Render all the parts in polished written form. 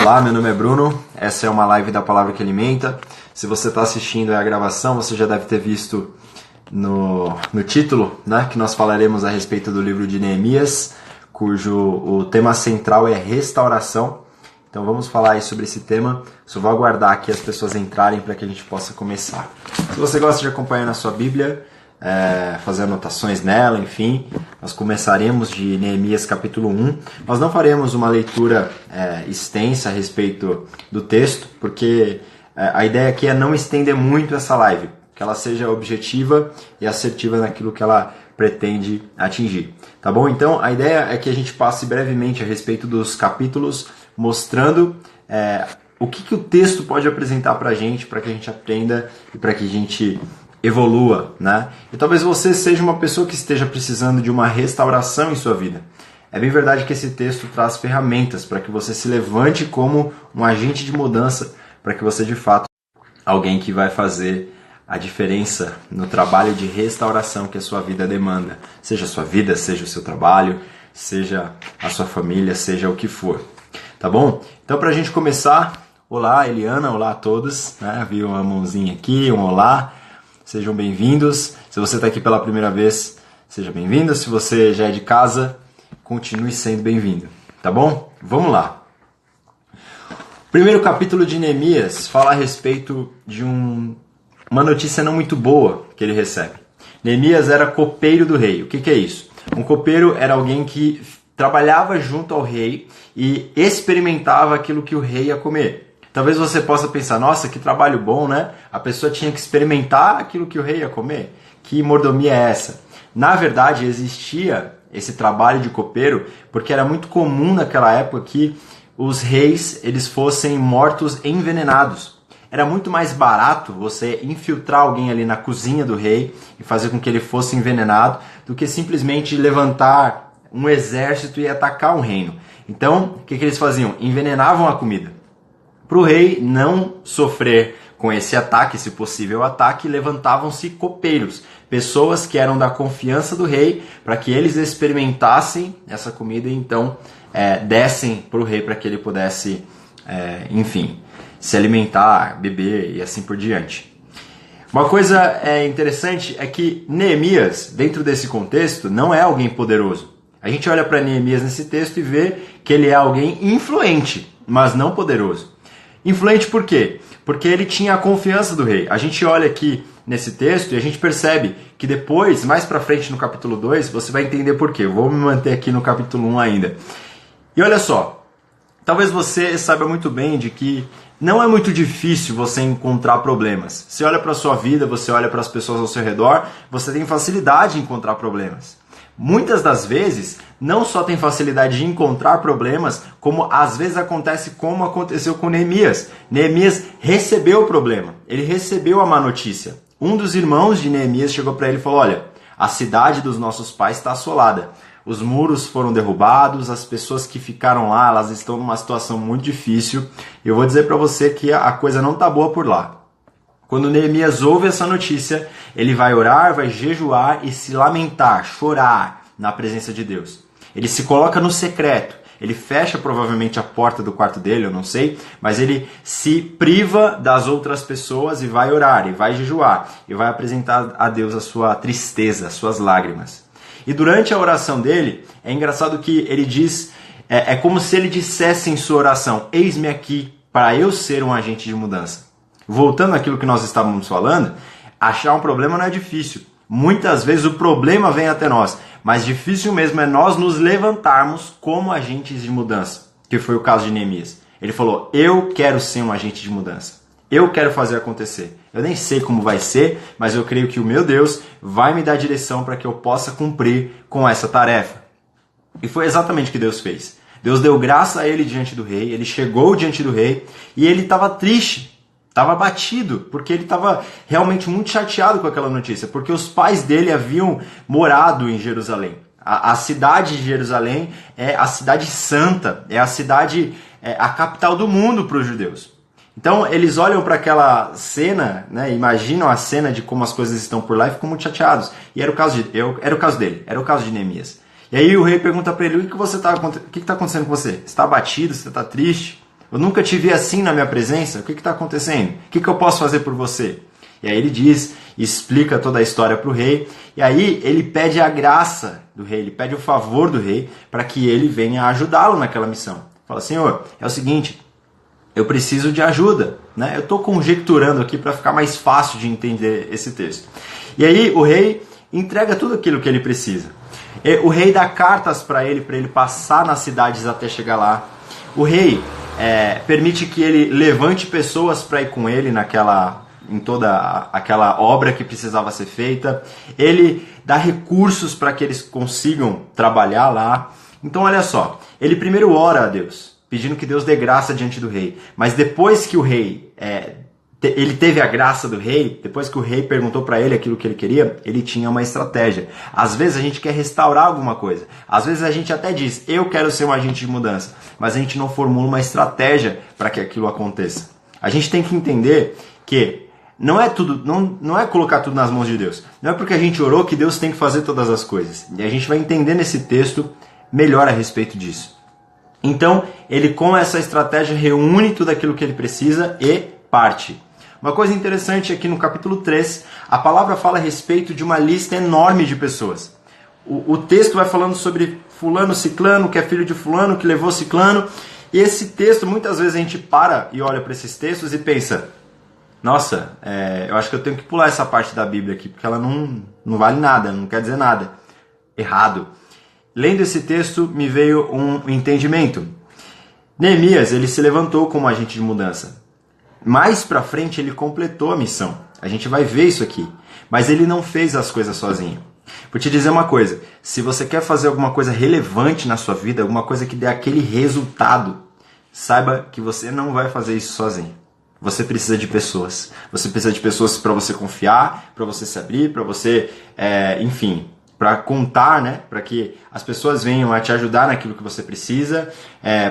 Olá, meu nome é Bruno, essa é uma live da Palavra que Alimenta. Se você está assistindo a gravação, você já deve ter visto no título, né, que nós falaremos a respeito do livro de Neemias, cujo o tema central é restauração. Então vamos falar aí sobre esse tema. Só vou aguardar aqui as pessoas entrarem para que a gente possa começar. Se você gosta de acompanhar na sua Bíblia, fazer anotações nela, enfim, nós começaremos de Neemias capítulo 1. Nós não faremos uma leitura extensa a respeito do texto, porque a ideia aqui é não estender muito essa live, que ela seja objetiva e assertiva naquilo que ela pretende atingir. Tá bom? Então a ideia é que a gente passe brevemente a respeito dos capítulos, mostrando o que o texto pode apresentar para que a gente aprenda e para que a gente evolua, né? E talvez você seja uma pessoa que esteja precisando de uma restauração em sua vida. É bem verdade que esse texto traz ferramentas para que você se levante como um agente de mudança, para que você de fato alguém que vai fazer a diferença no trabalho de restauração que a sua vida demanda. Seja a sua vida, seja o seu trabalho, seja a sua família, seja o que for. Tá bom? Então, para a gente começar, olá Eliana, olá a todos, né? Vi uma mãozinha aqui, um olá, sejam bem-vindos. Se você está aqui pela primeira vez, seja bem-vindo. Se você já é de casa, continue sendo bem-vindo, tá bom? Vamos lá. O primeiro capítulo de Neemias fala a respeito de uma notícia não muito boa que ele recebe. Neemias era copeiro do rei. O que é isso? Um copeiro era alguém que trabalhava junto ao rei e experimentava aquilo que o rei ia comer. Talvez você possa pensar, nossa, que trabalho bom, né? A pessoa tinha que experimentar aquilo que o rei ia comer. Que mordomia é essa? Na verdade, existia esse trabalho de copeiro porque era muito comum naquela época que os reis eles fossem mortos envenenados. Era muito mais barato você infiltrar alguém ali na cozinha do rei e fazer com que ele fosse envenenado do que simplesmente levantar um exército e atacar um reino. Então, o que eles faziam? Envenenavam a comida. Para o rei não sofrer com esse ataque, esse possível ataque, levantavam-se copeiros, pessoas que eram da confiança do rei, para que eles experimentassem essa comida e então dessem para o rei para que ele pudesse, enfim, se alimentar, beber e assim por diante. Uma coisa interessante é que Neemias, dentro desse contexto, não é alguém poderoso. A gente olha para Neemias nesse texto e vê que ele é alguém influente, mas não poderoso. Influente por quê? Porque ele tinha a confiança do rei. A gente olha aqui nesse texto e a gente percebe que depois, mais pra frente no capítulo 2, você vai entender por quê. Eu vou me manter aqui no capítulo 1 ainda. E olha só, talvez você saiba muito bem de que não é muito difícil você encontrar problemas. Você olha para a sua vida, você olha para as pessoas ao seu redor, você tem facilidade em encontrar problemas. Muitas das vezes, não só tem facilidade de encontrar problemas, como às vezes acontece como aconteceu com Neemias. Neemias recebeu o problema, ele recebeu a má notícia. Um dos irmãos de Neemias chegou para ele e falou, olha, a cidade dos nossos pais está assolada. Os muros foram derrubados, as pessoas que ficaram lá, elas estão numa situação muito difícil. Eu vou dizer para você que a coisa não está boa por lá. Quando Neemias ouve essa notícia, ele vai orar, vai jejuar e se lamentar, chorar na presença de Deus. Ele se coloca no secreto, ele fecha provavelmente a porta do quarto dele, eu não sei, mas ele se priva das outras pessoas e vai orar, e vai jejuar, e vai apresentar a Deus a sua tristeza, as suas lágrimas. E durante a oração dele, é engraçado que ele diz, é como se ele dissesse em sua oração, eis-me aqui para eu ser um agente de mudança. Voltando àquilo que nós estávamos falando, achar um problema não é difícil. Muitas vezes o problema vem até nós, mas difícil mesmo é nós nos levantarmos como agentes de mudança, que foi o caso de Neemias. Ele falou, eu quero ser um agente de mudança, eu quero fazer acontecer. Eu nem sei como vai ser, mas eu creio que o meu Deus vai me dar direção para que eu possa cumprir com essa tarefa. E foi exatamente o que Deus fez. Deus deu graça a ele diante do rei, ele chegou diante do rei e ele estava triste. Estava abatido, porque ele estava realmente muito chateado com aquela notícia, porque os pais dele haviam morado em Jerusalém. A cidade de Jerusalém é a cidade santa, é a cidade, a capital do mundo para os judeus. Então eles olham para aquela cena, né, imaginam a cena de como as coisas estão por lá e ficam muito chateados. E era o caso dele, era o caso de Neemias. E aí o rei pergunta para ele, o que está acontecendo com você? Você está abatido, você está triste? Eu nunca te vi assim na minha presença. O que está acontecendo? O que eu posso fazer por você? E aí ele diz, explica toda a história para o rei. E aí ele pede a graça do rei, ele pede o favor do rei para que ele venha ajudá-lo naquela missão. Fala, Senhor, é o seguinte, eu preciso de ajuda, né? Eu estou conjecturando aqui para ficar mais fácil de entender esse texto. E aí o rei entrega tudo aquilo que ele precisa. O rei dá cartas para ele passar nas cidades até chegar lá. O rei permite que ele levante pessoas para ir com ele em toda aquela obra que precisava ser feita. Ele dá recursos para que eles consigam trabalhar lá. Então olha só, ele primeiro ora a Deus, pedindo que Deus dê graça diante do rei. Mas depois que o rei ele teve a graça do rei, depois que o rei perguntou para ele aquilo que ele queria, ele tinha uma estratégia. Às vezes a gente quer restaurar alguma coisa. Às vezes a gente até diz, eu quero ser um agente de mudança. Mas a gente não formula uma estratégia para que aquilo aconteça. A gente tem que entender que não é colocar tudo nas mãos de Deus. Não é porque a gente orou que Deus tem que fazer todas as coisas. E a gente vai entender nesse texto melhor a respeito disso. Então, ele com essa estratégia reúne tudo aquilo que ele precisa e parte. Uma coisa interessante aqui no capítulo 3, a palavra fala a respeito de uma lista enorme de pessoas. O texto vai falando sobre fulano, ciclano, que é filho de fulano, que levou ciclano. E esse texto, muitas vezes a gente para e olha para esses textos e pensa, nossa, eu acho que eu tenho que pular essa parte da Bíblia aqui, porque ela não vale nada, não quer dizer nada. Errado. Lendo esse texto, me veio um entendimento. Neemias, ele se levantou como agente de mudança. Mais pra frente, ele completou a missão. A gente vai ver isso aqui. Mas ele não fez as coisas sozinho. Vou te dizer uma coisa. Se você quer fazer alguma coisa relevante na sua vida, alguma coisa que dê aquele resultado, saiba que você não vai fazer isso sozinho. Você precisa de pessoas. Você precisa de pessoas para você confiar, para você se abrir, para você, enfim, para contar, né? Para que as pessoas venham a te ajudar naquilo que você precisa,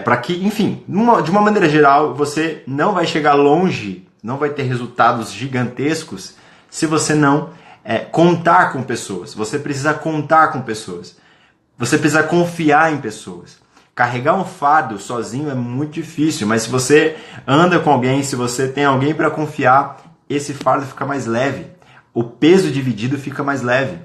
para que, enfim, de uma maneira geral, você não vai chegar longe, não vai ter resultados gigantescos se você não contar com pessoas. Você precisa contar com pessoas. Você precisa confiar em pessoas. Carregar um fardo sozinho é muito difícil, mas se você anda com alguém, se você tem alguém para confiar, esse fardo fica mais leve. O peso dividido fica mais leve.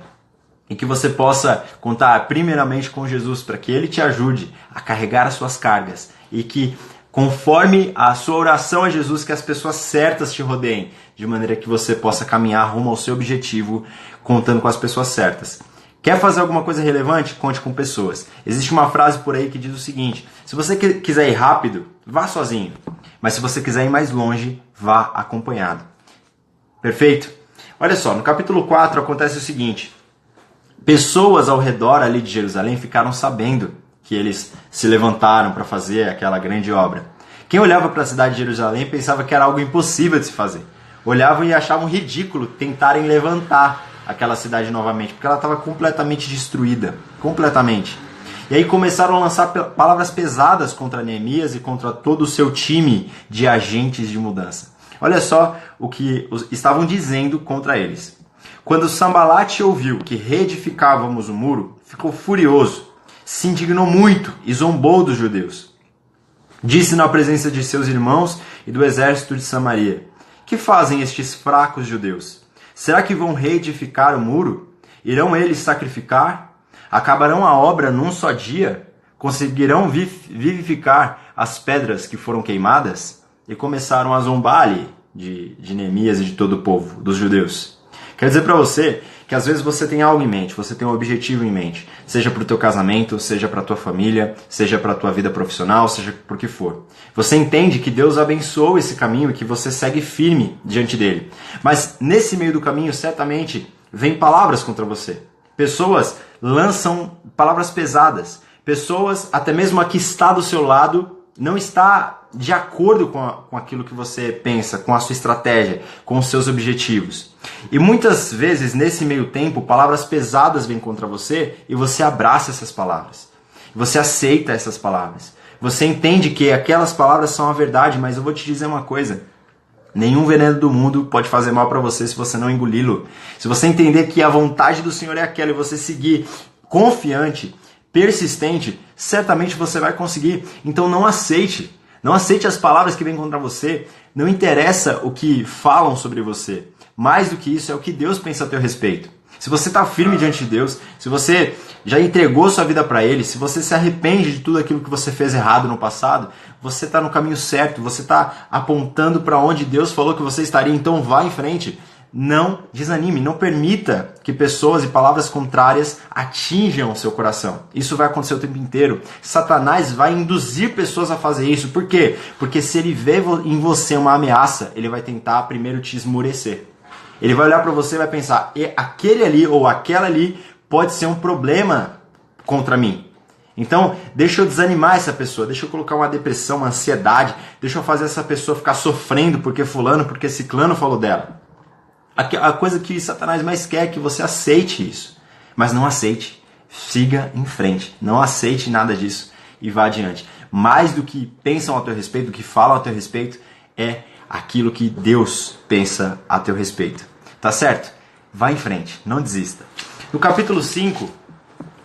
E que você possa contar primeiramente com Jesus para que Ele te ajude a carregar as suas cargas. E que conforme a sua oração a Jesus, que as pessoas certas te rodeiem, de maneira que você possa caminhar rumo ao seu objetivo, contando com as pessoas certas. Quer fazer alguma coisa relevante? Conte com pessoas. Existe uma frase por aí que diz o seguinte, se você quiser ir rápido, vá sozinho. Mas se você quiser ir mais longe, vá acompanhado. Perfeito? Olha só, no capítulo 4 acontece o seguinte, pessoas ao redor ali de Jerusalém ficaram sabendo que eles se levantaram para fazer aquela grande obra. Quem olhava para a cidade de Jerusalém pensava que era algo impossível de se fazer. Olhavam e achavam ridículo tentarem levantar aquela cidade novamente, porque ela estava completamente destruída, completamente. E aí começaram a lançar palavras pesadas contra Neemias e contra todo o seu time de agentes de mudança. Olha só o que estavam dizendo contra eles. Quando Sambalate ouviu que reedificávamos o muro, ficou furioso, se indignou muito e zombou dos judeus. Disse na presença de seus irmãos e do exército de Samaria, que fazem estes fracos judeus? Será que vão reedificar o muro? Irão eles sacrificar? Acabarão a obra num só dia? Conseguirão vivificar as pedras que foram queimadas? E começaram a zombar ali de Neemias e de todo o povo, dos judeus. Quero dizer para você que às vezes você tem algo em mente, você tem um objetivo em mente, seja para o teu casamento, seja para a tua família, seja para a tua vida profissional, seja por que for. Você entende que Deus abençoou esse caminho e que você segue firme diante dele. Mas nesse meio do caminho, certamente, vem palavras contra você. Pessoas lançam palavras pesadas. Pessoas, até mesmo a que está do seu lado, não está de acordo com aquilo que você pensa, com a sua estratégia, com os seus objetivos. E muitas vezes, nesse meio tempo, palavras pesadas vêm contra você e você abraça essas palavras. Você aceita essas palavras. Você entende que aquelas palavras são a verdade, mas eu vou te dizer uma coisa. Nenhum veneno do mundo pode fazer mal para você se você não engoli-lo. Se você entender que a vontade do Senhor é aquela e você seguir confiante, persistente, certamente você vai conseguir. Então não aceite. Não aceite as palavras que vêm contra você. Não interessa o que falam sobre você. Mais do que isso é o que Deus pensa a teu respeito. Se você está firme diante de Deus, se você já entregou sua vida para Ele, se você se arrepende de tudo aquilo que você fez errado no passado, você está no caminho certo, você está apontando para onde Deus falou que você estaria, então vá em frente. Não desanime, não permita que pessoas e palavras contrárias atinjam o seu coração. Isso vai acontecer o tempo inteiro. Satanás vai induzir pessoas a fazer isso. Por quê? Porque se ele vê em você uma ameaça, ele vai tentar primeiro te esmurecer. Ele vai olhar para você e vai pensar, aquele ali ou aquela ali pode ser um problema contra mim. Então, deixa eu desanimar essa pessoa, deixa eu colocar uma depressão, uma ansiedade, deixa eu fazer essa pessoa ficar sofrendo porque fulano, porque ciclano falou dela. A coisa que Satanás mais quer é que você aceite isso. Mas não aceite. Siga em frente. Não aceite nada disso e vá adiante. Mais do que pensam a teu respeito, do que falam a teu respeito, é aquilo que Deus pensa a teu respeito. Tá certo? Vá em frente. Não desista. No capítulo 5,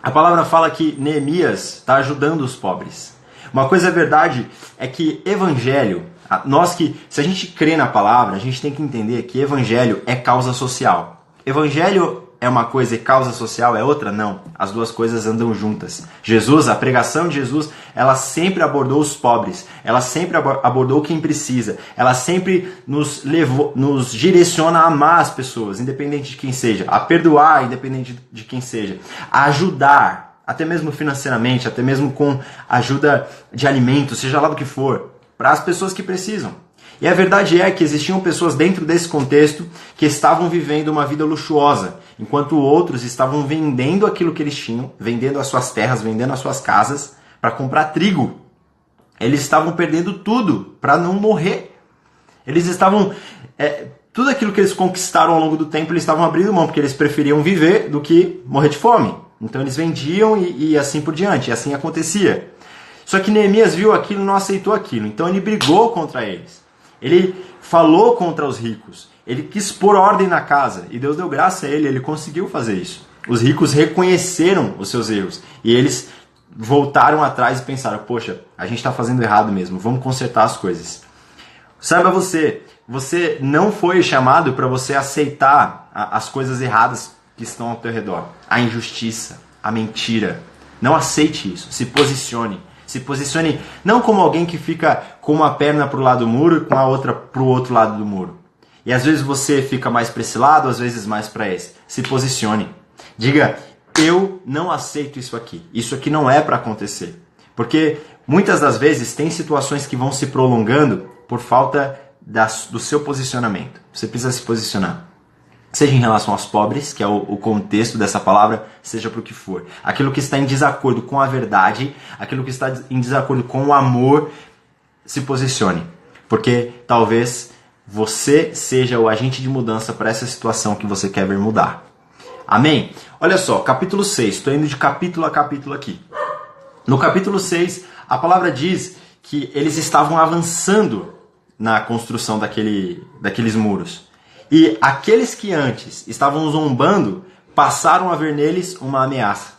a palavra fala que Neemias está ajudando os pobres. Uma coisa verdade é que evangelho, se a gente crê na palavra, a gente tem que entender que evangelho é causa social. Evangelho é uma coisa e causa social é outra? Não. As duas coisas andam juntas. Jesus, a pregação de Jesus, ela sempre abordou os pobres. Ela sempre abordou quem precisa. Ela sempre nos direciona a amar as pessoas, independente de quem seja. A perdoar, independente de quem seja. A ajudar, até mesmo financeiramente, até mesmo com ajuda de alimentos, seja lá do que for, para as pessoas que precisam. E a verdade é que existiam pessoas dentro desse contexto que estavam vivendo uma vida luxuosa, enquanto outros estavam vendendo aquilo que eles tinham, vendendo as suas terras, vendendo as suas casas para comprar trigo. Eles estavam perdendo tudo para não morrer. Eles estavam... tudo aquilo que eles conquistaram ao longo do tempo, eles estavam abrindo mão, porque eles preferiam viver do que morrer de fome. Então eles vendiam e assim por diante, e assim acontecia. Só que Neemias viu aquilo e não aceitou aquilo, então ele brigou contra eles. Ele falou contra os ricos, ele quis pôr ordem na casa e Deus deu graça a ele conseguiu fazer isso. Os ricos reconheceram os seus erros e eles voltaram atrás e pensaram, poxa, a gente está fazendo errado mesmo, vamos consertar as coisas. Saiba você não foi chamado para você aceitar as coisas erradas que estão ao teu redor, a injustiça, a mentira. Não aceite isso, se posicione. Se posicione não como alguém que fica com uma perna para o lado do muro e com a outra para o outro lado do muro. E às vezes você fica mais para esse lado, às vezes mais para esse. Se posicione. Diga, eu não aceito isso aqui. Isso aqui não é para acontecer. Porque muitas das vezes tem situações que vão se prolongando por falta do seu posicionamento. Você precisa se posicionar. Seja em relação aos pobres, que é o contexto dessa palavra, seja para o que for. Aquilo que está em desacordo com a verdade, aquilo que está em desacordo com o amor, se posicione. Porque talvez você seja o agente de mudança para essa situação que você quer ver mudar. Amém? Olha só, capítulo 6, estou indo de capítulo a capítulo aqui. No capítulo 6, a palavra diz que eles estavam avançando na construção daqueles muros. E aqueles que antes estavam zombando passaram a ver neles uma ameaça.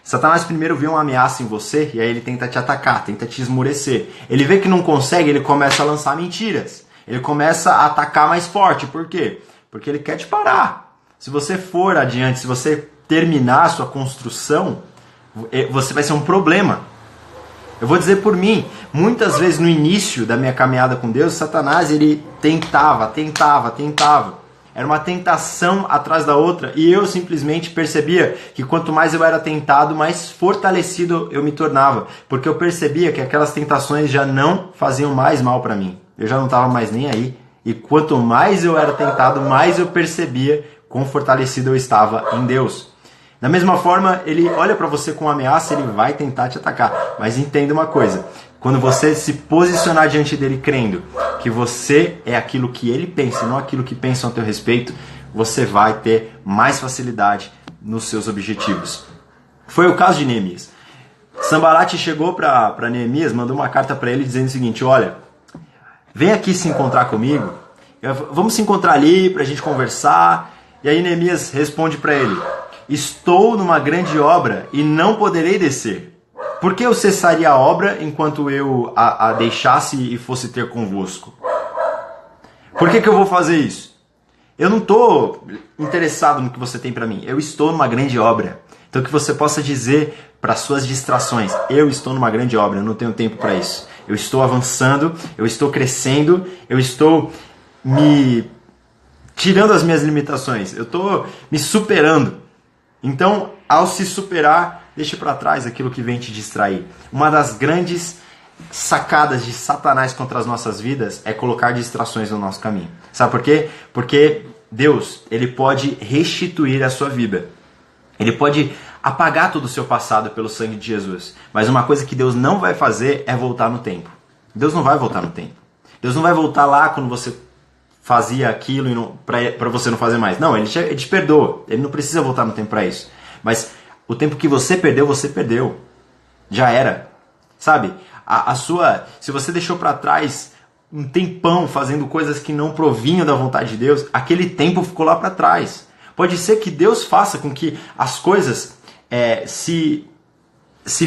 Satanás primeiro vê uma ameaça em você e aí ele tenta te atacar, tenta te esmurecer. Ele vê que não consegue, ele começa a lançar mentiras. Ele começa a atacar mais forte. Por quê? Porque ele quer te parar. Se você for adiante, se você terminar a sua construção, você vai ser um problema. Eu vou dizer por mim, muitas vezes no início da minha caminhada com Deus, Satanás ele tentava. Era uma tentação atrás da outra e eu simplesmente percebia que quanto mais eu era tentado, mais fortalecido eu me tornava. Porque eu percebia que aquelas tentações já não faziam mais mal para mim. Eu já não estava mais nem aí. E quanto mais eu era tentado, mais eu percebia quão fortalecido eu estava em Deus. Da mesma forma, ele olha para você com ameaça, ele vai tentar te atacar. Mas entenda uma coisa, quando você se posicionar diante dele crendo que você é aquilo que ele pensa, não aquilo que pensam a teu respeito, você vai ter mais facilidade nos seus objetivos. Foi o caso de Neemias. Sanbalate chegou para Neemias, mandou uma carta para ele dizendo o seguinte, olha, vem aqui se encontrar comigo, vamos se encontrar ali para a gente conversar. E aí Neemias responde para ele, estou numa grande obra e não poderei descer. Por que eu cessaria a obra enquanto eu a deixasse e fosse ter convosco? Por que eu vou fazer isso? Eu não estou interessado no que você tem para mim. Eu estou numa grande obra. Então que você possa dizer para suas distrações: eu estou numa grande obra, eu não tenho tempo para isso. Eu estou avançando, eu estou crescendo, eu estou me tirando as minhas limitações, eu estou me superando. Então, ao se superar, deixe para trás aquilo que vem te distrair. Uma das grandes sacadas de Satanás contra as nossas vidas é colocar distrações no nosso caminho. Sabe por quê? Porque Deus, ele pode restituir a sua vida. Ele pode apagar todo o seu passado pelo sangue de Jesus. Mas uma coisa que Deus não vai fazer é voltar no tempo. Deus não vai voltar no tempo. Deus não vai voltar lá quando você fazia aquilo para você não fazer mais. Não, ele te perdoa. Ele não precisa voltar no tempo para isso. Mas o tempo que você perdeu. Já era. Sabe? Se você deixou para trás um tempão fazendo coisas que não provinham da vontade de Deus, aquele tempo ficou lá para trás. Pode ser que Deus faça com que as coisas se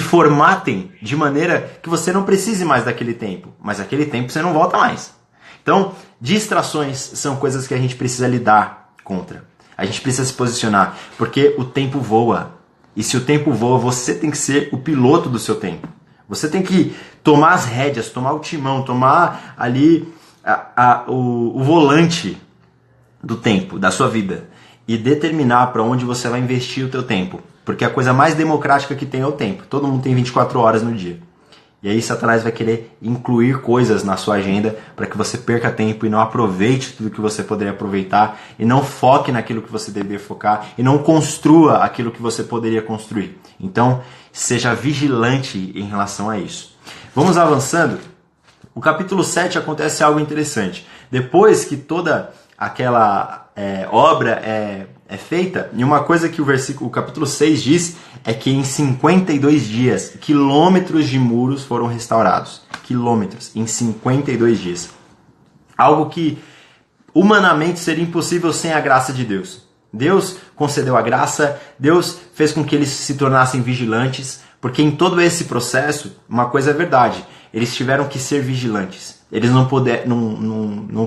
formatem de maneira que você não precise mais daquele tempo. Mas aquele tempo você não volta mais. Então, distrações são coisas que a gente precisa lidar contra. A gente precisa se posicionar, porque o tempo voa. E se o tempo voa, você tem que ser o piloto do seu tempo. Você tem que tomar as rédeas, tomar o timão, tomar ali o volante do tempo, da sua vida. E determinar para onde você vai investir o teu tempo. Porque a coisa mais democrática que tem é o tempo. Todo mundo tem 24 horas no dia. E aí Satanás vai querer incluir coisas na sua agenda para que você perca tempo e não aproveite tudo que você poderia aproveitar, e não foque naquilo que você deveria focar, e não construa aquilo que você poderia construir. Então, seja vigilante em relação a isso. Vamos avançando. O capítulo 7 acontece algo interessante. Depois que toda aquela obra é feita, e uma coisa que o capítulo 6 diz é que em 52 dias, quilômetros de muros foram restaurados. Quilômetros, em 52 dias. Algo que humanamente seria impossível sem a graça de Deus. Deus concedeu a graça, Deus fez com que eles se tornassem vigilantes, porque em todo esse processo, uma coisa é verdade, eles tiveram que ser vigilantes. Eles não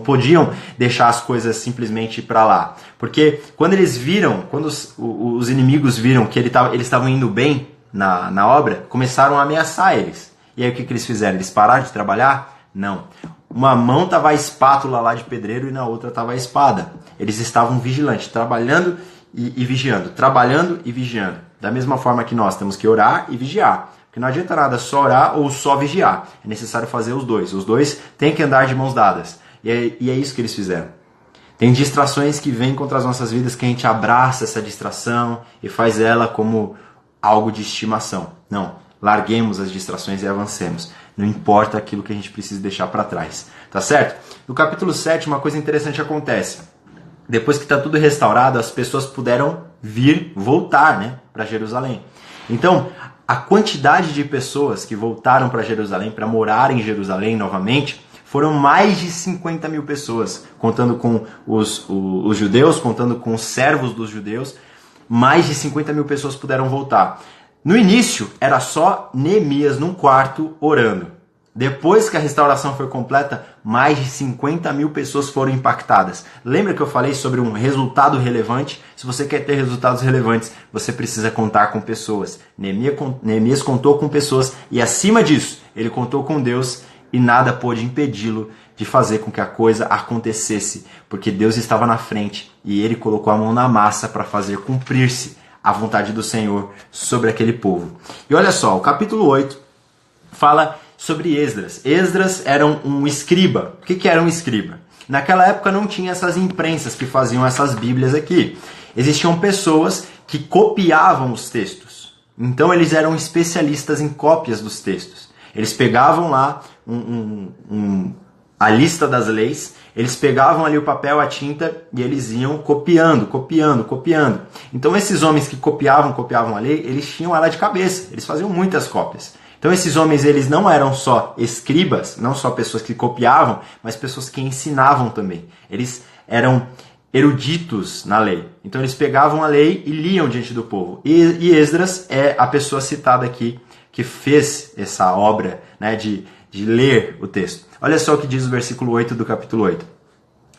podiam deixar as coisas simplesmente para lá. Porque quando eles viram, quando os inimigos viram que eles estavam indo bem na obra, começaram a ameaçar eles. E aí o que eles fizeram? Eles pararam de trabalhar? Não. Uma mão estava a espátula lá de pedreiro e na outra estava a espada. Eles estavam vigilantes, trabalhando e vigiando. Trabalhando e vigiando. Da mesma forma que nós temos que orar e vigiar. Porque não adianta nada só orar ou só vigiar. É necessário fazer os dois. Os dois têm que andar de mãos dadas. E é isso que eles fizeram. Tem distrações que vêm contra as nossas vidas que a gente abraça essa distração e faz ela como algo de estimação. Não. Larguemos as distrações e avancemos. Não importa aquilo que a gente precisa deixar para trás. Tá certo? No capítulo 7, uma coisa interessante acontece. Depois que está tudo restaurado, as pessoas puderam voltar, né, para Jerusalém. Então, a quantidade de pessoas que voltaram para Jerusalém, para morar em Jerusalém novamente, foram mais de 50 mil pessoas, contando com os judeus, contando com os servos dos judeus, mais de 50 mil pessoas puderam voltar. No início, era só Neemias num quarto orando. Depois que a restauração foi completa, mais de 50 mil pessoas foram impactadas. Lembra que eu falei sobre um resultado relevante? Se você quer ter resultados relevantes, você precisa contar com pessoas. Neemias contou com pessoas e, acima disso, ele contou com Deus e nada pôde impedi-lo de fazer com que a coisa acontecesse, porque Deus estava na frente e ele colocou a mão na massa para fazer cumprir-se a vontade do Senhor sobre aquele povo. E olha só, o capítulo 8 fala sobre Esdras. Esdras era um escriba. O que era um escriba? Naquela época não tinha essas imprensas que faziam essas bíblias aqui. Existiam pessoas que copiavam os textos. Então eles eram especialistas em cópias dos textos. Eles pegavam lá a lista das leis, eles pegavam ali o papel, a tinta e eles iam copiando. Então esses homens que copiavam a lei, eles tinham ela de cabeça. Eles faziam muitas cópias. Então esses homens, eles não eram só escribas, não só pessoas que copiavam, mas pessoas que ensinavam também. Eles eram eruditos na lei. Então eles pegavam a lei e liam diante do povo. E Esdras é a pessoa citada aqui que fez essa obra, né, de ler o texto. Olha só o que diz o versículo 8 do capítulo 8.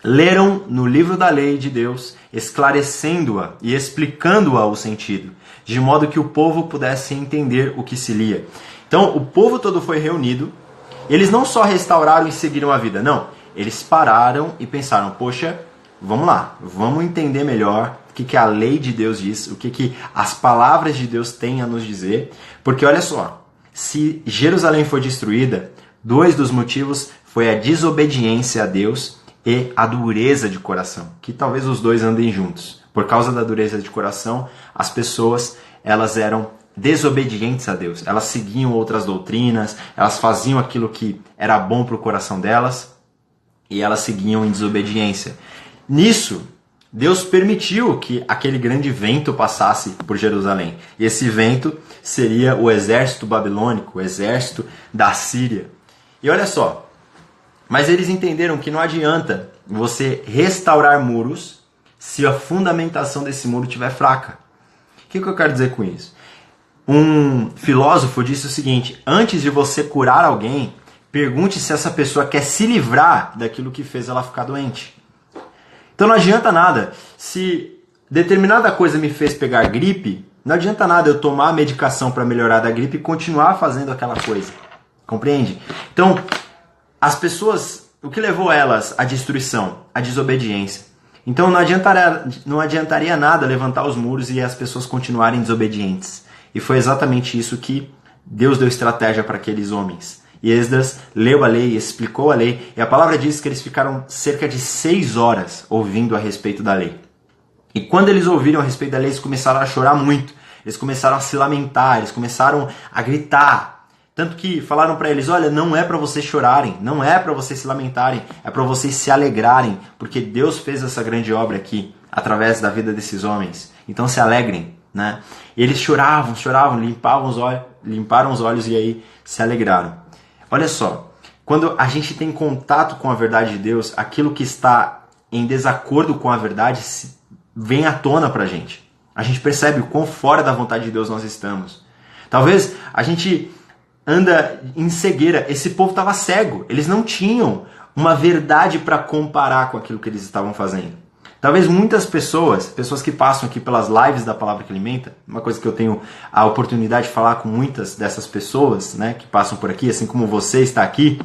Leram no livro da lei de Deus, esclarecendo-a e explicando-a o sentido, de modo que o povo pudesse entender o que se lia. Então, o povo todo foi reunido. Eles não só restauraram e seguiram a vida, não. Eles pararam e pensaram, poxa, vamos lá, vamos entender melhor o que a lei de Deus diz, o que as palavras de Deus têm a nos dizer. Porque olha só, se Jerusalém foi destruída, dois dos motivos foi a desobediência a Deus e a dureza de coração, que talvez os dois andem juntos. Por causa da dureza de coração, as pessoas elas eram desobedientes a Deus. Elas seguiam outras doutrinas, elas faziam aquilo que era bom para o coração delas e elas seguiam em desobediência. Nisso, Deus permitiu que aquele grande vento passasse por Jerusalém. E esse vento seria o exército babilônico, o exército da Síria. E olha só, mas eles entenderam que não adianta você restaurar muros se a fundamentação desse muro estiver fraca. O que eu quero dizer com isso? Um filósofo disse o seguinte: antes de você curar alguém, pergunte se essa pessoa quer se livrar daquilo que fez ela ficar doente. Então não adianta nada. Se determinada coisa me fez pegar gripe, não adianta nada eu tomar a medicação para melhorar da gripe e continuar fazendo aquela coisa. Compreende? Então, as pessoas, o que levou elas à destruição? A desobediência. Então não adiantaria nada levantar os muros e as pessoas continuarem desobedientes. E foi exatamente isso que Deus deu estratégia para aqueles homens. E Esdras leu a lei, explicou a lei, e a palavra diz que eles ficaram cerca de 6 horas ouvindo a respeito da lei. E quando eles ouviram a respeito da lei, eles começaram a chorar muito, eles começaram a se lamentar, eles começaram a gritar. Tanto que falaram para eles, olha, não é para vocês chorarem, não é para vocês se lamentarem, é para vocês se alegrarem, porque Deus fez essa grande obra aqui, através da vida desses homens. Então se alegrem, né? E eles choravam, limparam os olhos e aí se alegraram. Olha só, quando a gente tem contato com a verdade de Deus, aquilo que está em desacordo com a verdade vem à tona pra gente. A gente percebe o quão fora da vontade de Deus nós estamos. Talvez a gente anda em cegueira. Esse povo estava cego. Eles não tinham uma verdade para comparar com aquilo que eles estavam fazendo. Talvez muitas pessoas que passam aqui pelas lives da Palavra que Alimenta, uma coisa que eu tenho a oportunidade de falar com muitas dessas pessoas, né, que passam por aqui, assim como você está aqui,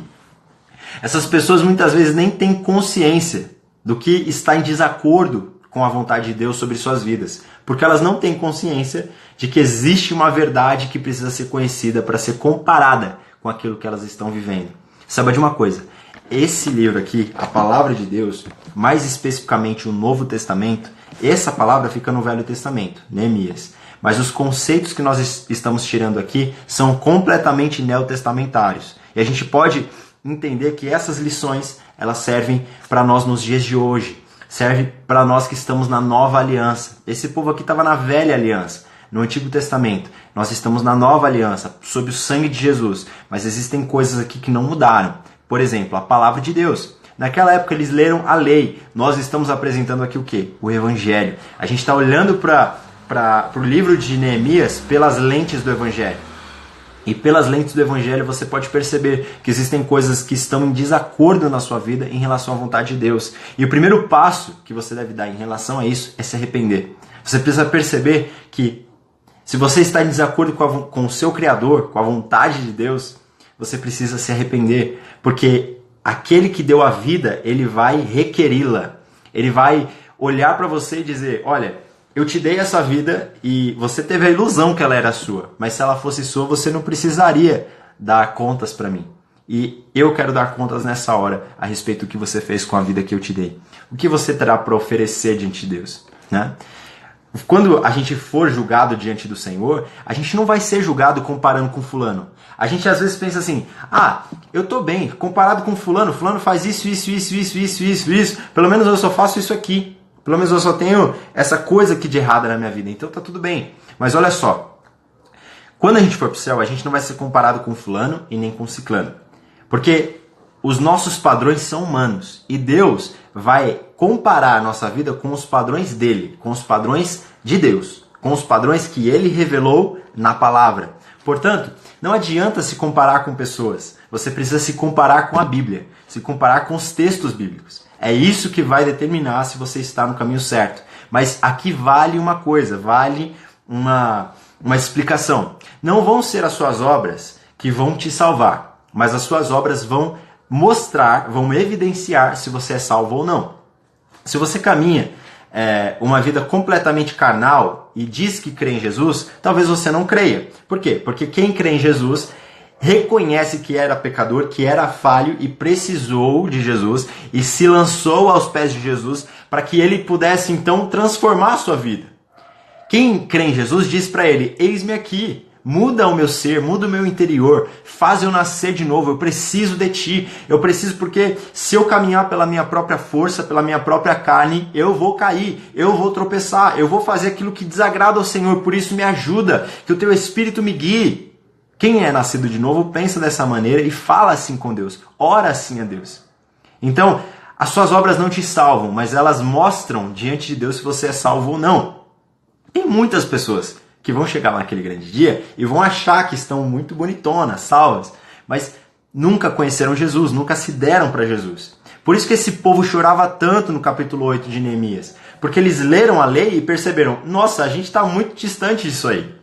essas pessoas muitas vezes nem têm consciência do que está em desacordo com a vontade de Deus sobre suas vidas, porque elas não têm consciência de que existe uma verdade que precisa ser conhecida para ser comparada com aquilo que elas estão vivendo. Saiba de uma coisa, esse livro aqui, a Palavra de Deus, mais especificamente o Novo Testamento, essa palavra fica no Velho Testamento, Neemias. Mas os conceitos que nós estamos tirando aqui são completamente neotestamentários. E a gente pode entender que essas lições, elas servem para nós nos dias de hoje. Serve para nós que estamos na nova aliança. Esse povo aqui estava na velha aliança, no Antigo Testamento. Nós estamos na nova aliança, sob o sangue de Jesus. Mas existem coisas aqui que não mudaram. Por exemplo, a palavra de Deus. Naquela época eles leram a lei. Nós estamos apresentando aqui o quê? O Evangelho. A gente está olhando para o livro de Neemias pelas lentes do Evangelho. E pelas lentes do Evangelho você pode perceber que existem coisas que estão em desacordo na sua vida em relação à vontade de Deus. E o primeiro passo que você deve dar em relação a isso é se arrepender. Você precisa perceber que se você está em desacordo com o seu Criador, com a vontade de Deus, você precisa se arrepender, porque aquele que deu a vida, ele vai requeri-la. Ele vai olhar para você e dizer, olha, eu te dei essa vida e você teve a ilusão que ela era sua, mas se ela fosse sua, você não precisaria dar contas para mim. E eu quero dar contas nessa hora a respeito do que você fez com a vida que eu te dei. O que você terá para oferecer diante de Deus, né? Quando a gente for julgado diante do Senhor, a gente não vai ser julgado comparando com fulano. A gente às vezes pensa assim, eu tô bem, comparado com fulano faz isso, pelo menos eu só faço isso aqui. Pelo menos eu só tenho essa coisa aqui de errada na minha vida, então tá tudo bem. Mas olha só, quando a gente for pro céu, a gente não vai ser comparado com fulano e nem com ciclano. Porque os nossos padrões são humanos e Deus vai comparar a nossa vida com os padrões dele, com os padrões de Deus, com os padrões que ele revelou na palavra. Portanto, não adianta se comparar com pessoas. Você precisa se comparar com a Bíblia, se comparar com os textos bíblicos. É isso que vai determinar se você está no caminho certo. Mas aqui vale uma coisa, vale uma explicação. Não vão ser as suas obras que vão te salvar, mas as suas obras vão mostrar, vão evidenciar se você é salvo ou não. Se você caminha uma vida completamente carnal e diz que crê em Jesus, talvez você não creia. Por quê? Porque quem crê em Jesus reconhece que era pecador, que era falho e precisou de Jesus e se lançou aos pés de Jesus para que ele pudesse então transformar a sua vida. Quem crê em Jesus diz para ele: eis-me aqui, muda o meu ser, muda o meu interior, faz eu nascer de novo, eu preciso de ti, eu preciso porque se eu caminhar pela minha própria força, pela minha própria carne, eu vou cair, eu vou tropeçar, eu vou fazer aquilo que desagrada ao Senhor, por isso me ajuda, que o teu Espírito me guie. Quem é nascido de novo pensa dessa maneira e fala assim com Deus, ora assim a Deus. Então, as suas obras não te salvam, mas elas mostram diante de Deus se você é salvo ou não. Tem muitas pessoas que vão chegar naquele grande dia e vão achar que estão muito bonitonas, salvas, mas nunca conheceram Jesus, nunca se deram para Jesus. Por isso que esse povo chorava tanto no capítulo 8 de Neemias, porque eles leram a lei e perceberam: nossa, a gente está muito distante disso aí.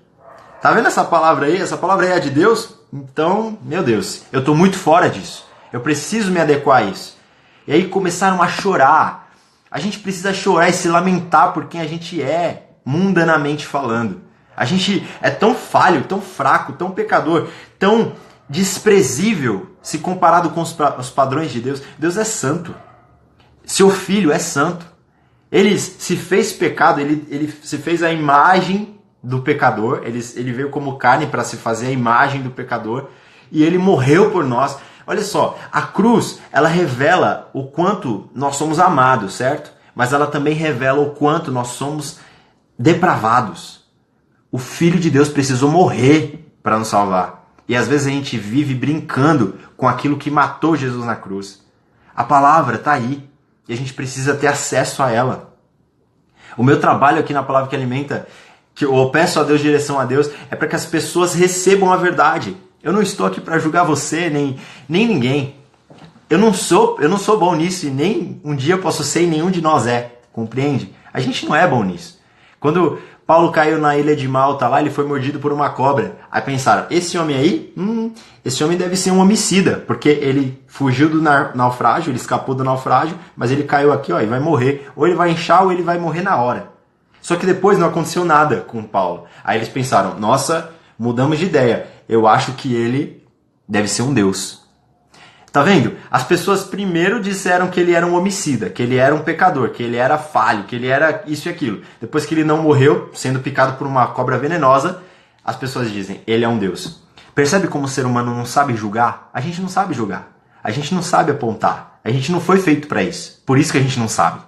Tá vendo essa palavra aí? Essa palavra aí é de Deus? Então, meu Deus, eu estou muito fora disso. Eu preciso me adequar a isso. E aí começaram a chorar. A gente precisa chorar e se lamentar por quem a gente é, mundanamente falando. A gente é tão falho, tão fraco, tão pecador, tão desprezível se comparado com os padrões de Deus. Deus é santo. Seu filho é santo. Ele se fez pecado, ele se fez a imagem do pecador, ele veio como carne para se fazer a imagem do pecador e ele morreu por nós. Olha só, a cruz, ela revela o quanto nós somos amados, certo? Mas ela também revela o quanto nós somos depravados. O Filho de Deus precisou morrer para nos salvar. E às vezes a gente vive brincando com aquilo que matou Jesus na cruz. A palavra está aí e a gente precisa ter acesso a ela. O meu trabalho aqui na Palavra que Alimenta, que eu peço a Deus, direção a Deus, é para que as pessoas recebam a verdade. Eu não estou aqui para julgar você, nem ninguém. Eu não sou bom nisso e nem um dia eu posso ser e nenhum de nós é. Compreende? A gente não é bom nisso. Quando Paulo caiu na ilha de Malta, lá ele foi mordido por uma cobra. Aí pensaram, esse homem aí, esse homem deve ser um homicida, porque ele fugiu do naufrágio, ele escapou do naufrágio, mas ele caiu aqui e vai morrer. Ou ele vai inchar ou ele vai morrer na hora. Só que depois não aconteceu nada com Paulo. Aí eles pensaram, nossa, mudamos de ideia. Eu acho que ele deve ser um deus. Tá vendo? As pessoas primeiro disseram que ele era um homicida, que ele era um pecador, que ele era falho, que ele era isso e aquilo. Depois que ele não morreu, sendo picado por uma cobra venenosa, as pessoas dizem, ele é um deus. Percebe como o ser humano não sabe julgar? A gente não sabe julgar. A gente não sabe apontar. A gente não foi feito para isso. Por isso que a gente não sabe.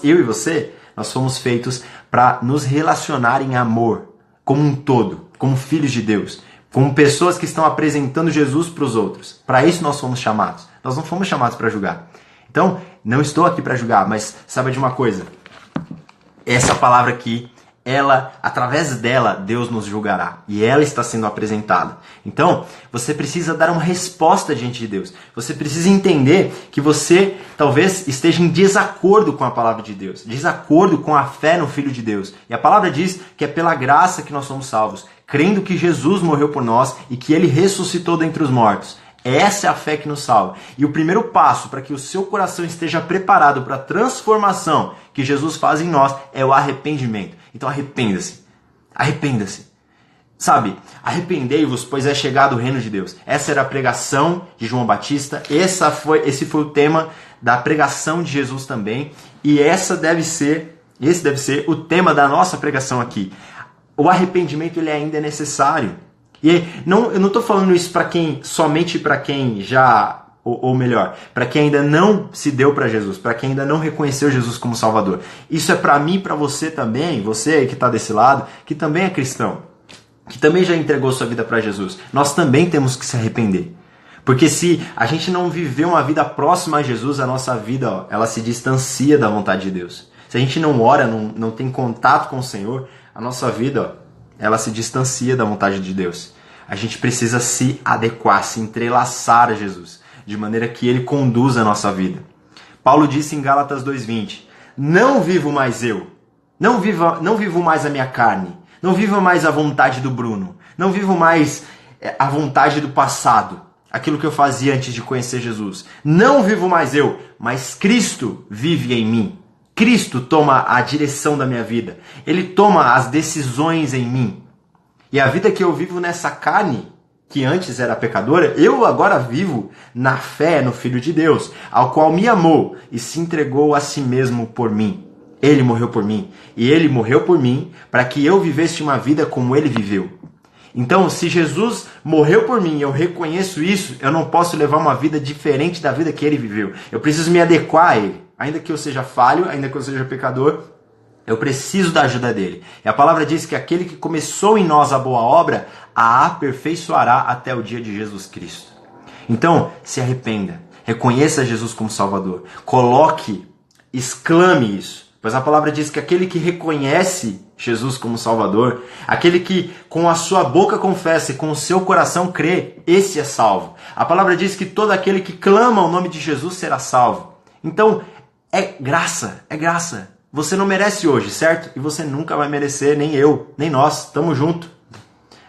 Eu e você, nós fomos feitos para nos relacionar em amor, como um todo, como filhos de Deus, como pessoas que estão apresentando Jesus para os outros. Para isso nós fomos chamados. Nós não fomos chamados para julgar. Então, não estou aqui para julgar, mas saiba de uma coisa. Essa palavra aqui, ela, através dela, Deus nos julgará. E ela está sendo apresentada. Então, você precisa dar uma resposta diante de Deus. Você precisa entender que você talvez esteja em desacordo com a palavra de Deus. Desacordo com a fé no Filho de Deus. E a palavra diz que é pela graça que nós somos salvos. Crendo que Jesus morreu por nós e que Ele ressuscitou dentre os mortos. Essa é a fé que nos salva. E o primeiro passo para que o seu coração esteja preparado para a transformação que Jesus faz em nós é o arrependimento. Então arrependa-se. Arrependa-se. Sabe, arrependei-vos, pois é chegado o reino de Deus. Essa era a pregação de João Batista. Esse foi o tema da pregação de Jesus também. E esse deve ser o tema da nossa pregação aqui. O arrependimento ele ainda é necessário. E eu não estou falando isso somente para quem já, ou melhor, para quem ainda não se deu para Jesus, para quem ainda não reconheceu Jesus como Salvador. Isso é para mim e para você também, você aí que está desse lado, que também é cristão, que também já entregou sua vida para Jesus. Nós também temos que se arrepender. Porque se a gente não viver uma vida próxima a Jesus, a nossa vida ela se distancia da vontade de Deus. Se a gente não ora, não tem contato com o Senhor, a nossa vida ela se distancia da vontade de Deus. A gente precisa se adequar, se entrelaçar a Jesus, de maneira que ele conduza a nossa vida. Paulo disse em Gálatas 2:20, não vivo mais eu, não vivo mais a minha carne, não vivo mais a vontade do Bruno, não vivo mais a vontade do passado, aquilo que eu fazia antes de conhecer Jesus. Não vivo mais eu, mas Cristo vive em mim. Cristo toma a direção da minha vida. Ele toma as decisões em mim. E a vida que eu vivo nessa carne, que antes era pecadora, eu agora vivo na fé no Filho de Deus, ao qual me amou e se entregou a si mesmo por mim. Ele morreu por mim. E ele morreu por mim para que eu vivesse uma vida como ele viveu. Então, se Jesus morreu por mim e eu reconheço isso, eu não posso levar uma vida diferente da vida que ele viveu. Eu preciso me adequar a ele. Ainda que eu seja falho, ainda que eu seja pecador, eu preciso da ajuda dele. E a palavra diz que aquele que começou em nós a boa obra, a aperfeiçoará até o dia de Jesus Cristo. Então, se arrependa. Reconheça Jesus como Salvador. Coloque, exclame isso. Pois a palavra diz que aquele que reconhece Jesus como Salvador, aquele que com a sua boca confessa e com o seu coração crê, esse é salvo. A palavra diz que todo aquele que clama o nome de Jesus será salvo. Então, é graça, é graça. Você não merece hoje, certo? E você nunca vai merecer, nem eu, nem nós, tamo junto.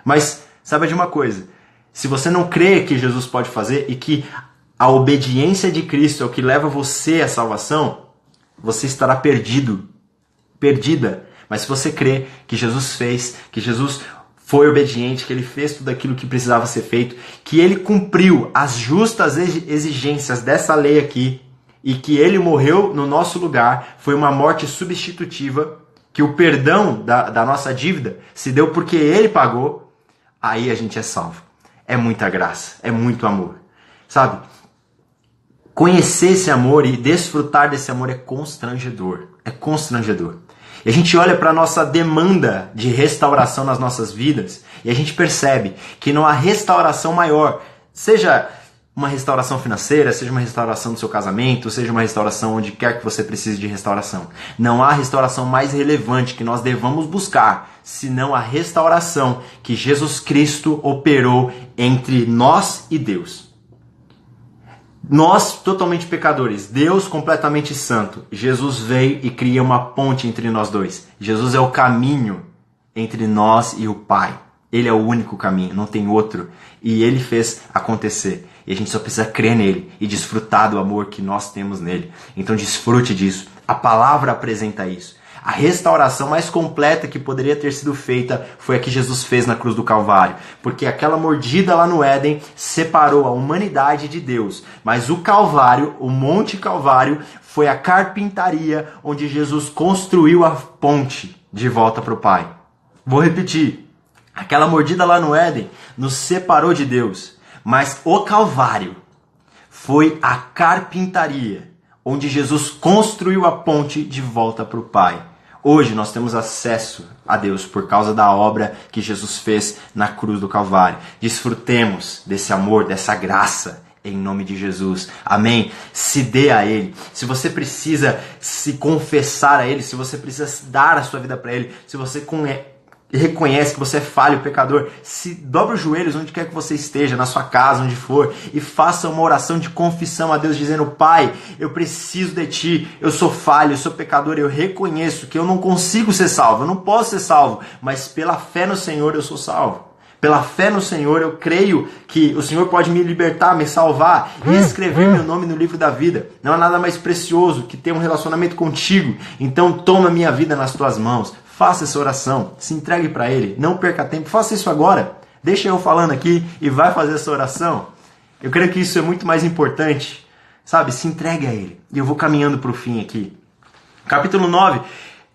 Mas saiba de uma coisa, se você não crê que Jesus pode fazer e que a obediência de Cristo é o que leva você à salvação, você estará perdido, perdida. Mas se você crê que Jesus fez, que Jesus foi obediente, que ele fez tudo aquilo que precisava ser feito, que ele cumpriu as justas exigências dessa lei aqui, e que ele morreu no nosso lugar, foi uma morte substitutiva, que o perdão da nossa dívida se deu porque ele pagou, aí a gente é salvo. É muita graça, é muito amor. Sabe? Conhecer esse amor e desfrutar desse amor é constrangedor. É constrangedor. E a gente olha para a nossa demanda de restauração nas nossas vidas e a gente percebe que não há restauração maior, seja uma restauração financeira, seja uma restauração do seu casamento, seja uma restauração onde quer que você precise de restauração. Não há restauração mais relevante que nós devamos buscar, senão a restauração que Jesus Cristo operou entre nós e Deus. Nós, totalmente pecadores, Deus completamente santo. Jesus veio e cria uma ponte entre nós dois. Jesus é o caminho entre nós e o Pai. Ele é o único caminho, não tem outro. E ele fez acontecer. E a gente só precisa crer nele e desfrutar do amor que nós temos nele. Então desfrute disso. A palavra apresenta isso. A restauração mais completa que poderia ter sido feita foi a que Jesus fez na cruz do Calvário. Porque aquela mordida lá no Éden separou a humanidade de Deus. Mas o Calvário, o Monte Calvário, foi a carpintaria onde Jesus construiu a ponte de volta para o Pai. Vou repetir. Aquela mordida lá no Éden nos separou de Deus. Mas o Calvário foi a carpintaria onde Jesus construiu a ponte de volta para o Pai. Hoje nós temos acesso a Deus por causa da obra que Jesus fez na cruz do Calvário. Desfrutemos desse amor, dessa graça, em nome de Jesus. Amém? Se dê a Ele. Se você precisa se confessar a Ele, se você precisa dar a sua vida para Ele, se você reconhece que você é falho, pecador, se dobre os joelhos onde quer que você esteja, na sua casa, onde for, e faça uma oração de confissão a Deus, dizendo: Pai, eu preciso de Ti, eu sou falho, eu sou pecador, eu reconheço que eu não consigo ser salvo, eu não posso ser salvo, mas pela fé no Senhor eu sou salvo. Pela fé no Senhor eu creio que o Senhor pode me libertar, me salvar e escrever meu nome no livro da vida. Não há nada mais precioso que ter um relacionamento contigo. Então toma minha vida nas Tuas mãos. Faça essa oração, se entregue para Ele, não perca tempo, faça isso agora. Deixa eu falando aqui e vai fazer essa oração. Eu creio que isso é muito mais importante, sabe? Se entregue a Ele. E eu vou caminhando para o fim aqui. Capítulo 9,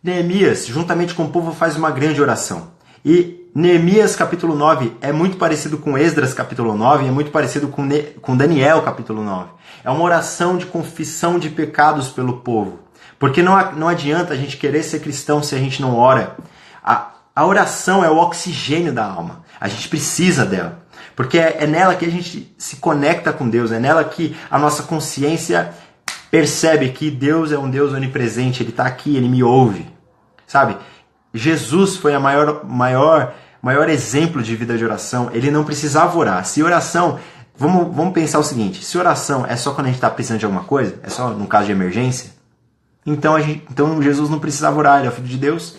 Neemias, juntamente com o povo, faz uma grande oração. E Neemias capítulo 9 é muito parecido com Esdras capítulo 9, é muito parecido com Daniel capítulo 9. É uma oração de confissão de pecados pelo povo. Porque não adianta a gente querer ser cristão se a gente não ora. A oração é o oxigênio da alma. A gente precisa dela. Porque é nela que a gente se conecta com Deus. É nela que a nossa consciência percebe que Deus é um Deus onipresente. Ele está aqui, Ele me ouve. Sabe? Jesus foi a maior o maior exemplo de vida de oração, ele não precisava orar. Se oração, vamos pensar o seguinte, se oração é só quando a gente está precisando de alguma coisa, é só no caso de emergência, então Jesus não precisava orar, ele é o Filho de Deus.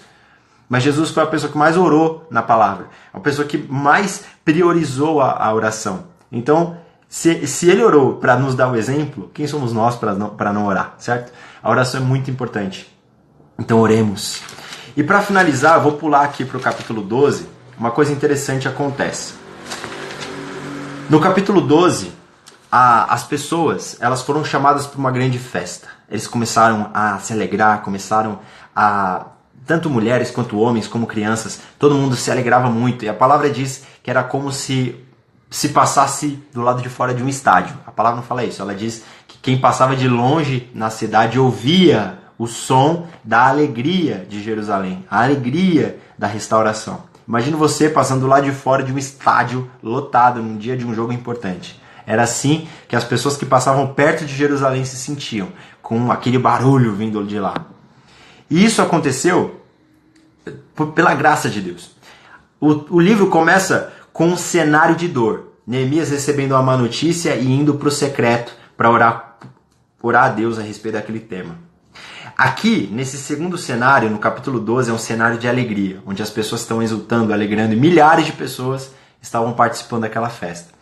Mas Jesus foi a pessoa que mais orou na palavra, a pessoa que mais priorizou a oração. Então, se ele orou para nos dar o exemplo, quem somos nós para não orar, certo? A oração é muito importante. Então oremos. E para finalizar, eu vou pular aqui para o capítulo 12, uma coisa interessante acontece. No capítulo 12, as pessoas elas foram chamadas para uma grande festa. Eles começaram a se alegrar, começaram a... Tanto mulheres quanto homens, como crianças, todo mundo se alegrava muito. E a palavra diz que era como se passasse do lado de fora de um estádio. A palavra não fala isso, ela diz que quem passava de longe na cidade ouvia o som da alegria de Jerusalém, a alegria da restauração. Imagina você passando do lado de fora de um estádio lotado num dia de um jogo importante. Era assim que as pessoas que passavam perto de Jerusalém se sentiam, com aquele barulho vindo de lá. E isso aconteceu pela graça de Deus. O livro começa com um cenário de dor. Neemias recebendo uma má notícia e indo para o secreto para orar a Deus a respeito daquele tema. Aqui, nesse segundo cenário, no capítulo 12, é um cenário de alegria, onde as pessoas estão exultando, alegrando, e milhares de pessoas estavam participando daquela festa.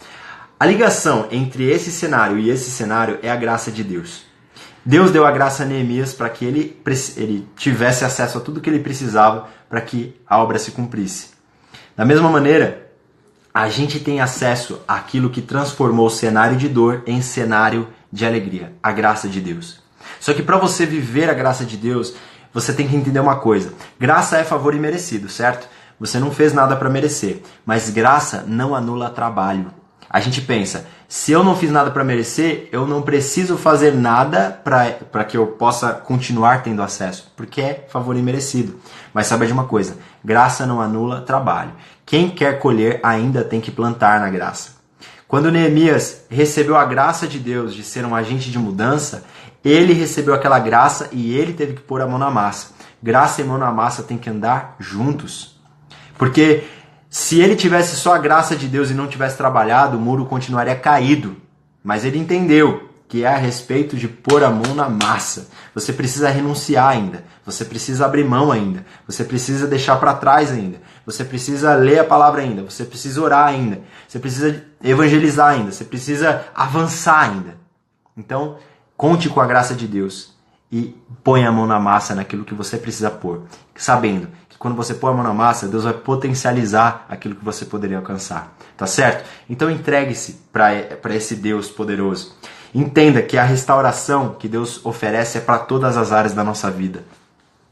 A ligação entre esse cenário e esse cenário é a graça de Deus. Deus deu a graça a Neemias para que ele tivesse acesso a tudo que ele precisava para que a obra se cumprisse. Da mesma maneira, a gente tem acesso àquilo que transformou o cenário de dor em cenário de alegria, a graça de Deus. Só que para você viver a graça de Deus, você tem que entender uma coisa. Graça é favor imerecido, certo? Você não fez nada para merecer, mas graça não anula trabalho. A gente pensa, se eu não fiz nada para merecer, eu não preciso fazer nada para que eu possa continuar tendo acesso, porque é favor imerecido. Mas saiba de uma coisa, graça não anula trabalho. Quem quer colher ainda tem que plantar na graça. Quando Neemias recebeu a graça de Deus de ser um agente de mudança, ele recebeu aquela graça e ele teve que pôr a mão na massa. Graça e mão na massa tem que andar juntos. Porque se ele tivesse só a graça de Deus e não tivesse trabalhado, o muro continuaria caído. Mas ele entendeu que é a respeito de pôr a mão na massa. Você precisa renunciar ainda. Você precisa abrir mão ainda. Você precisa deixar para trás ainda. Você precisa ler a palavra ainda. Você precisa orar ainda. Você precisa evangelizar ainda. Você precisa avançar ainda. Então, conte com a graça de Deus e põe a mão na massa naquilo que você precisa pôr. Sabendo que quando você põe a mão na massa, Deus vai potencializar aquilo que você poderia alcançar. Tá certo? Então entregue-se para esse Deus poderoso. Entenda que a restauração que Deus oferece é para todas as áreas da nossa vida.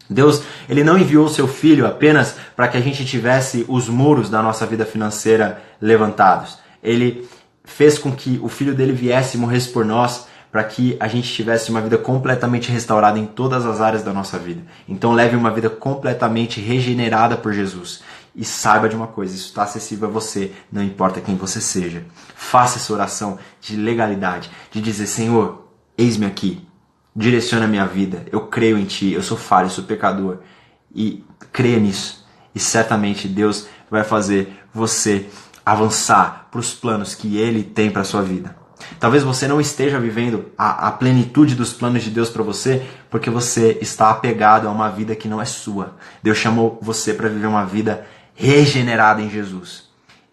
Deus, ele não enviou o seu Filho apenas para que a gente tivesse os muros da nossa vida financeira levantados. Ele fez com que o Filho dele viesse e morresse por nós para que a gente tivesse uma vida completamente restaurada em todas as áreas da nossa vida. Então leve uma vida completamente regenerada por Jesus. E saiba de uma coisa, isso está acessível a você, não importa quem você seja. Faça essa oração de legalidade, de dizer, Senhor, eis-me aqui, direciona a minha vida, eu creio em Ti, eu sou falho, eu sou pecador. E creia nisso. E certamente Deus vai fazer você avançar para os planos que Ele tem para a sua vida. Talvez você não esteja vivendo a plenitude dos planos de Deus para você porque você está apegado a uma vida que não é sua. Deus chamou você para viver uma vida regenerada em Jesus.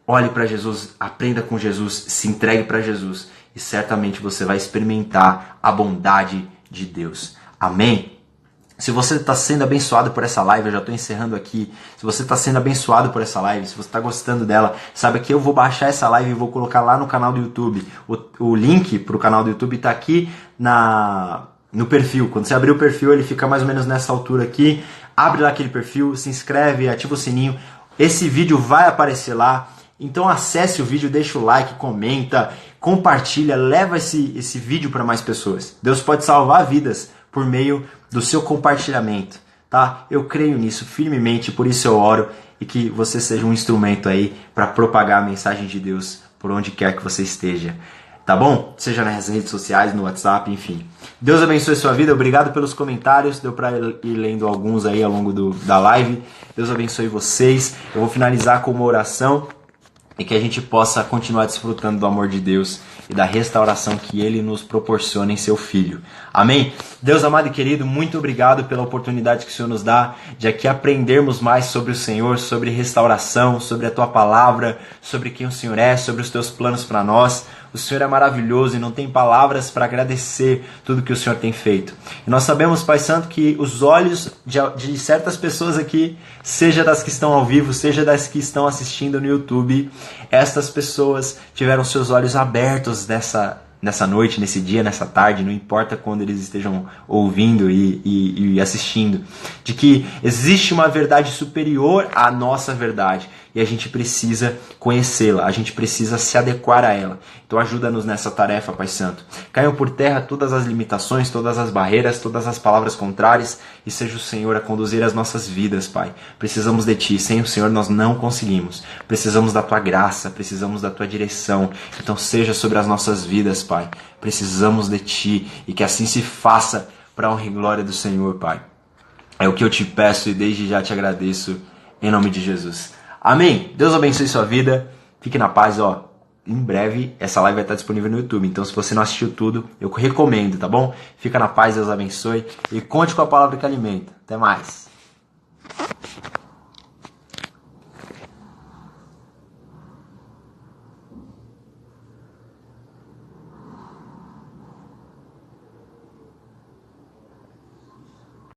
Olhe para Jesus, aprenda com Jesus, se entregue para Jesus e certamente você vai experimentar a bondade de Deus. Amém? Se você está sendo abençoado por essa live, eu já estou encerrando aqui. Se você está sendo abençoado por essa live, se você está gostando dela, saiba que eu vou baixar essa live e vou colocar lá no canal do YouTube. O link para o canal do YouTube está aqui no perfil. Quando você abrir o perfil, ele fica mais ou menos nessa altura aqui. Abre lá aquele perfil, se inscreve, ativa o sininho. Esse vídeo vai aparecer lá. Então acesse o vídeo, deixa o like, comenta, compartilha, leva esse vídeo para mais pessoas. Deus pode salvar vidas por meio do seu compartilhamento, tá? Eu creio nisso firmemente, por isso eu oro e que você seja um instrumento aí para propagar a mensagem de Deus por onde quer que você esteja. Tá bom? Seja nas redes sociais, no WhatsApp, enfim. Deus abençoe a sua vida. Obrigado pelos comentários. Deu para ir lendo alguns aí ao longo da live. Deus abençoe vocês. Eu vou finalizar com uma oração e que a gente possa continuar desfrutando do amor de Deus e da restauração que Ele nos proporciona em seu Filho. Amém? Deus amado e querido, muito obrigado pela oportunidade que o Senhor nos dá de aqui aprendermos mais sobre o Senhor, sobre restauração, sobre a Tua Palavra, sobre quem o Senhor é, sobre os Teus planos para nós. O Senhor é maravilhoso e não tem palavras para agradecer tudo que o Senhor tem feito. E nós sabemos, Pai Santo, que os olhos de certas pessoas aqui, seja das que estão ao vivo, seja das que estão assistindo no YouTube, estas pessoas tiveram seus olhos abertos nessa noite, nesse dia, nessa tarde, não importa quando eles estejam ouvindo e assistindo, de que existe uma verdade superior à nossa verdade e a gente precisa conhecê-la, a gente precisa se adequar a ela. Então ajuda-nos nessa tarefa, Pai Santo. Caiam por terra todas as limitações, todas as barreiras, todas as palavras contrárias e seja o Senhor a conduzir as nossas vidas, Pai. Precisamos de Ti, sem o Senhor nós não conseguimos. Precisamos da Tua graça, precisamos da Tua direção. Então seja sobre as nossas vidas, Pai. Precisamos de Ti e que assim se faça para a honra e glória do Senhor, Pai. É o que eu te peço e desde já te agradeço em nome de Jesus. Amém. Deus abençoe sua vida. Fique na paz, ó. Em breve essa live vai estar disponível no YouTube. Então se você não assistiu tudo, eu recomendo, tá bom? Fica na paz, Deus abençoe. E conte com a palavra que alimenta. Até mais.